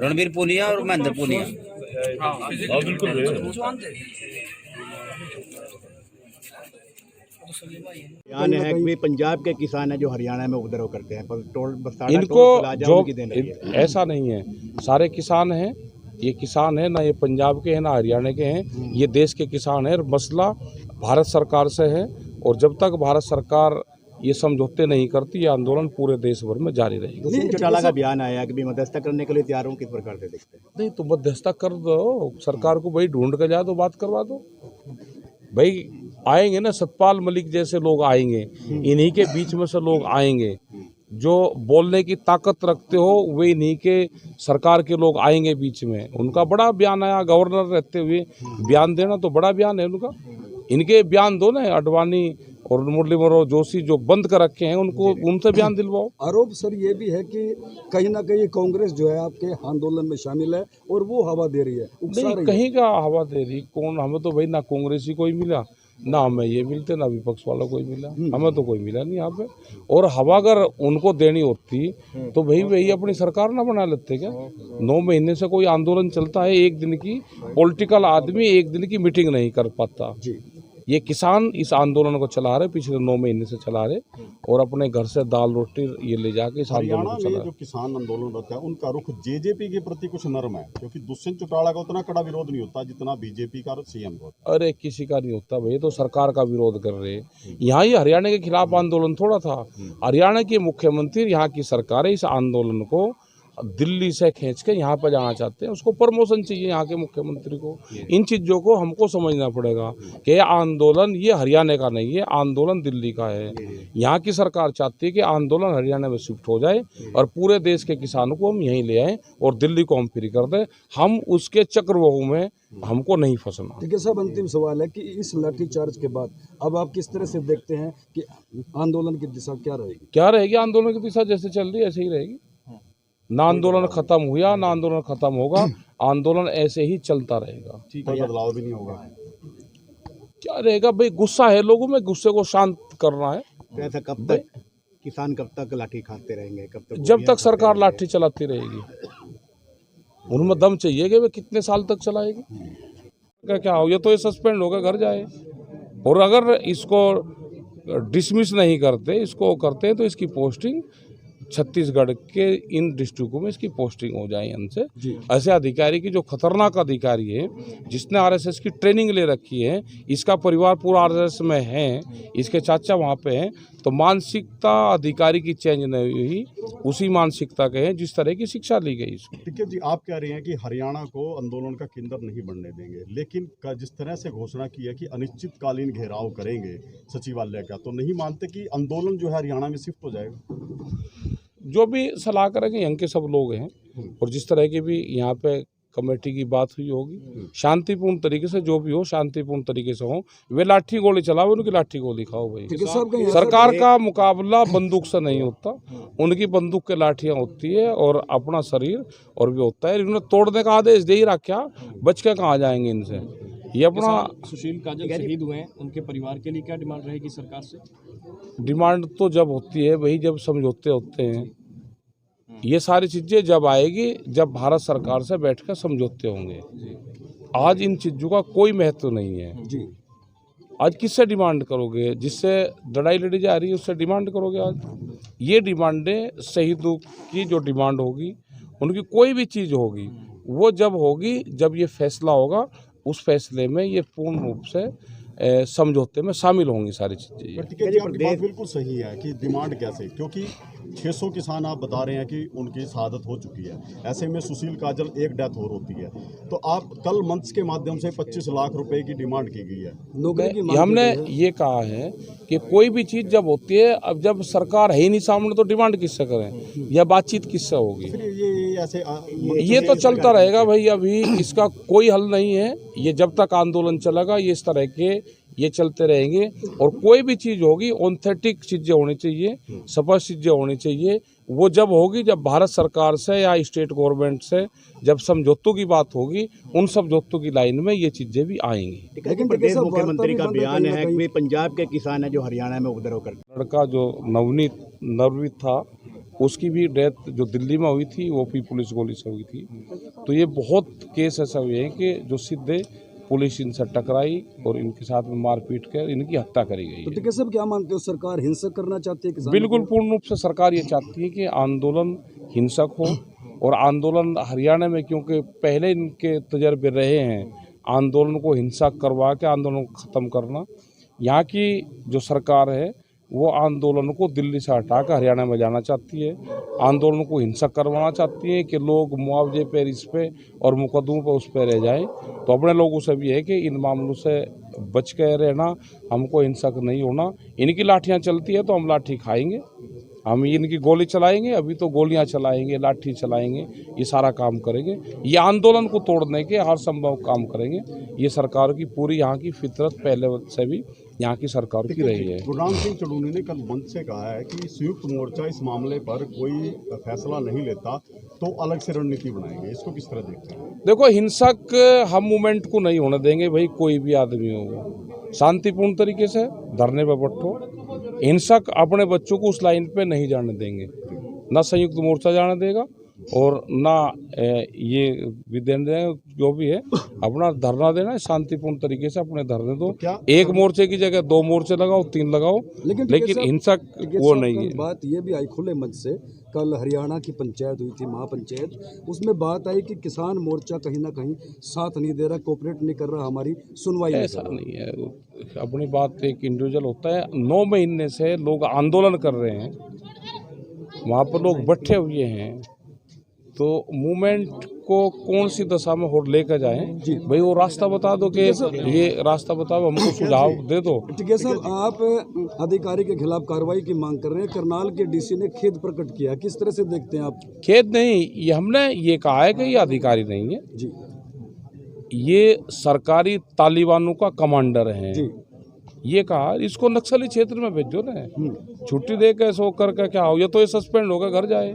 रणबीर पूनिया और महेंद्र पूनिया। हाँ बिल्कुल बयान है कि पंजाब के किसान है जो हरियाणा में उपद्रव करते हैं, पर इनको जॉब ऐसा नहीं है, सारे किसान हैं, ये किसान है ना, ये पंजाब के हैं ना हरियाणा के हैं, ये देश के किसान हैं। मसला भारत सरकार से है और जब तक भारत सरकार ये समझौते नहीं करती, ये आंदोलन पूरे देश भर में जारी रहेगा। दुष्यंत चौटाला का बयान आया कि मध्यस्थता करने के लिए तैयार हूँ, किस प्रकार से देखते हैं? नहीं तो मध्यस्थता कर दो, सरकार को भाई ढूंढ कर जा दो, बात करवा दो भाई। आएंगे ना सतपाल मलिक जैसे लोग आएंगे, इन्हीं के बीच में से लोग आएंगे जो बोलने की ताकत रखते हो, वे इन्हीं के सरकार के लोग आएंगे बीच में। उनका बड़ा बयान आया, गवर्नर रहते हुए बयान देना तो बड़ा बयान है उनका। इनके बयान दो ना, अडवाणी और मुरली मनोहर जोशी जो बंद कर रखे हैं उनको, उनसे बयान दिलवाओ। आरोप सर ये भी है कि कहीं ना कहीं कांग्रेस जो है आपके आंदोलन में शामिल है और वो हवा दे रही है। नहीं, कहीं का हवा दे रही कौन? हमें तो भाई ना कांग्रेस ही कोई मिला, ना हमें ये मिलते, ना विपक्ष वाला कोई मिला, हमें तो कोई मिला नहीं यहाँ पे। और हवा अगर उनको देनी होती तो भाई वही अपनी सरकार ना बना लेते क्या? 9 महीने से कोई आंदोलन चलता है, एक दिन की पॉलिटिकल आदमी एक दिन की मीटिंग नहीं कर पाता। ये किसान इस आंदोलन को चला रहे, पिछले 9 महीने से चला रहे और अपने घर से दाल रोटी ये ले जाके इस आंदोलन को चला रहे। जो किसान आंदोलन होता है उनका रुख जेजेपी के प्रति कुछ नरम है, क्योंकि दुष्यंत चौटाला का उतना कड़ा विरोध नहीं होता जितना बीजेपी का सीएम होता। अरे किसी का नहीं होता भाई, तो सरकार का विरोध कर रहे। यहाँ ही हरियाणा के खिलाफ आंदोलन थोड़ा था, हरियाणा के मुख्यमंत्री, यहाँ की सरकार इस आंदोलन को दिल्ली से खींच के यहाँ पर जाना चाहते हैं, उसको प्रमोशन चाहिए यहाँ के मुख्यमंत्री को। इन चीज़ों को हमको समझना पड़ेगा कि आंदोलन ये हरियाणा का नहीं है, आंदोलन दिल्ली का है। यहाँ की सरकार चाहती है कि आंदोलन हरियाणा में शिफ्ट हो जाए और पूरे देश के किसानों को हम यहीं ले आएँ और दिल्ली को हम फ्री कर दें। हम उसके चक्रव्यूह में हमको नहीं फंसना। ठीक है साहब, अंतिम सवाल है कि इस लाठीचार्ज के बाद अब आप किस तरह से देखते हैं कि आंदोलन की दिशा क्या रहेगी? क्या रहेगी आंदोलन की दिशा? जैसे चल रही है ऐसे ही रहेगी। ना आंदोलन खत्म हुआ ना आंदोलन खत्म होगा, आंदोलन ऐसे ही चलता रहेगा। कोई बदलाव भी नहीं होगा। क्या रहेगा भाई? गुस्सा है लोगों में, गुस्से को शांत करना है। तो ऐसा कब तक किसान कब तक लाठी खाते रहेंगे? कब तक? जब तक सरकार लाठी चलाती रहेगी। उनमें दम चाहिए कि वे कितने साल तक चलाएगी। क्या हो, ये तो ये सस्पेंड होगा, घर जाए। और अगर इसको डिसमिस नहीं करते, इसको करते हैं तो इसकी पोस्टिंग छत्तीसगढ़ के इन डिस्ट्रिक्टों में इसकी पोस्टिंग हो जाए इनसे। ऐसे अधिकारी की जो खतरनाक अधिकारी है, जिसने आरएसएस की ट्रेनिंग ले रखी है, इसका परिवार पूरा आरएसएस में है, इसके चाचा वहाँ पे हैं, तो मानसिकता अधिकारी की चेंज नहीं हुई, उसी मानसिकता के हैं जिस तरह की शिक्षा ली गई इसको। ठीक है जी, आप कह रहे हैं कि हरियाणा को आंदोलन का केंद्र नहीं बनने देंगे, लेकिन जिस तरह से घोषणा की है कि अनिश्चितकालीन घेराव करेंगे सचिवालय का, तो नहीं मानते कि आंदोलन जो है हरियाणा में शिफ्ट हो जाएगा? जो भी सलाह करेंगे यहाँ के सब लोग हैं, और जिस तरह की भी यहाँ पे कमेटी की बात हुई होगी, शांतिपूर्ण तरीके से, जो भी हो शांतिपूर्ण तरीके से हो। वे लाठी गोली चलाओ, उनकी लाठी गोली खाओ भाई। सरकार का मुकाबला बंदूक से नहीं होता, उनकी बंदूक के लाठियाँ होती है और अपना शरीर और भी होता है। इन्होंने तोड़ने का आदेश दे ही रखा, बच के कहाँ जाएंगे इनसे। ये अपना सुशील काजल शहीद हुए हैं, उनके परिवार के लिए क्या डिमांड रहेगी सरकार से? डिमांड तो जब होती है वही, जब समझौते होते हैं, ये सारी चीज़ें जब आएगी, जब भारत सरकार से बैठकर समझौते होंगे। आज इन चीज़ों का कोई महत्व नहीं है। आज किससे डिमांड करोगे? जिससे लड़ाई लड़ी जा रही है उससे डिमांड करोगे? आज ये डिमांडें शहीदों की जो डिमांड होगी, उनकी कोई भी चीज़ होगी, वो जब होगी, जब ये फैसला होगा, उस फैसले में ये पूर्ण रूप से समझौते में शामिल होंगी सारी चीज़ें। आपकी बात बिल्कुल सही है कि डिमांड कैसे, क्योंकि 600 किसान आप बता रहे हैं कि उनकी शहादत हो चुकी है, ऐसे में सुशील काजल एक डेथ और होती है, तो आप कल मंच के माध्यम से 25 लाख रुपए की डिमांड की गई है। हमने ये कहा है कि कोई भी चीज़ जब होती है, अब जब सरकार है ही नहीं सामने तो डिमांड किससे करें या बातचीत किससे होगी? ये तो चलता रहेगा भाई, अभी इसका कोई हल नहीं है। ये जब तक आंदोलन चलेगा, ये इस तरह के ये चलते रहेंगे। और कोई भी चीज़ होगी, ऑथेंटिक चीज़ें होनी चाहिए, स्पष्ट चीज़ें होनी चाहिए। वो जब होगी, जब भारत सरकार से या स्टेट गवर्नमेंट से जब समझौतों की बात होगी, उन समझौतों की लाइन में ये चीज़ें भी आएंगी। लेकिन प्रदेश मुख्यमंत्री का बयान है कि पंजाब के किसान है जो हरियाणा में उपद्रव करते हैं। लड़का जो नवनीत था, उसकी भी डेथ जो दिल्ली में हुई थी वो भी पुलिस गोली से हुई थी। तो ये बहुत केस ऐसा हुए हैं कि जो सीधे पुलिस इनसे टकराई और इनके साथ में मारपीट कर इनकी हत्या करी गई तो है। टिकैत साहब क्या मानते हो, सरकार हिंसक करना चाहती है किसान? बिल्कुल पूर्ण रूप से सरकार ये चाहती है कि आंदोलन हिंसक हो, और आंदोलन हरियाणा में क्योंकि पहले इनके तजर्बे रहे हैं आंदोलन को हिंसक करवा के आंदोलन को ख़त्म करना, यहाँ की जो सरकार है वो आंदोलन को दिल्ली से हटा कर हरियाणा में जाना चाहती है, आंदोलन को हिंसक करवाना चाहती है कि लोग मुआवजे पर इस पे और मुकदमों पर उस पर रह जाएं। तो अपने लोगों से भी है कि इन मामलों से बच के रहना, हमको हिंसक नहीं होना। इनकी लाठियाँ चलती है तो हम लाठी खाएंगे, हम इनकी गोली चलाएंगे, अभी तो गोलियां चलाएंगे, लाठी चलाएंगे, ये सारा काम करेंगे। ये आंदोलन को तोड़ने के हर संभव काम करेंगे। ये सरकार की पूरी यहाँ की फितरत पहले से भी यहाँ की सरकार की रही है। गुरनाम सिंह चड़ूनी ने कल मंच से कहा है कि संयुक्त मोर्चा इस मामले पर कोई फैसला नहीं लेता तो अलग से रणनीति बनाएंगे, इसको किस तरह देखते हैं? देखो, हिंसक हम मूवमेंट को नहीं होने देंगे भाई, कोई भी आदमी हो, शांतिपूर्ण तरीके से धरने पर बैठो। हिंसक अपने बच्चों को उस लाइन पे नहीं जाने देंगे, ना संयुक्त मोर्चा जाने देगा और ना ये भी देने देंगे। जो भी है अपना धरना देना है, शांतिपूर्ण तरीके से अपने धरने दो। एक मोर्चे की जगह 2 मोर्चे लगाओ, 3 लगाओ, लेकिन हिंसक वो नहीं है। बात ये भी आई खुले मंच से, कल हरियाणा की पंचायत हुई थी, महापंचायत, उसमें बात आई कि किसान मोर्चा कहीं ना कहीं साथ नहीं दे रहा, कोऑपरेट नहीं कर रहा, हमारी सुनवाई ऐसा नहीं है। अपनी बात एक इंडिविजुअल होता है। 9 महीने से लोग आंदोलन कर रहे हैं, वहाँ पर लोग बैठे हुए हैं, तो मूवमेंट को कौन सी दशा में और लेकर जाएं भाई, वो रास्ता बता दो कि ये रास्ता बताओ, हमको सुझाव दे दो। टिकैत साहब, आप अधिकारी के खिलाफ कार्रवाई की मांग कर रहे हैं, करनाल के डीसी ने खेद प्रकट किया, किस तरह से देखते हैं आप? खेद नहीं, ये हमने ये कहा है कि ये अधिकारी नहीं है जी, ये सरकारी तालिबानों का कमांडर है जी। ये कहा। इसको नक्सली क्षेत्र में भेजो ना, छुट्टी दे के सो करके क्या हो, ये तो ये सस्पेंड होकर घर जाए।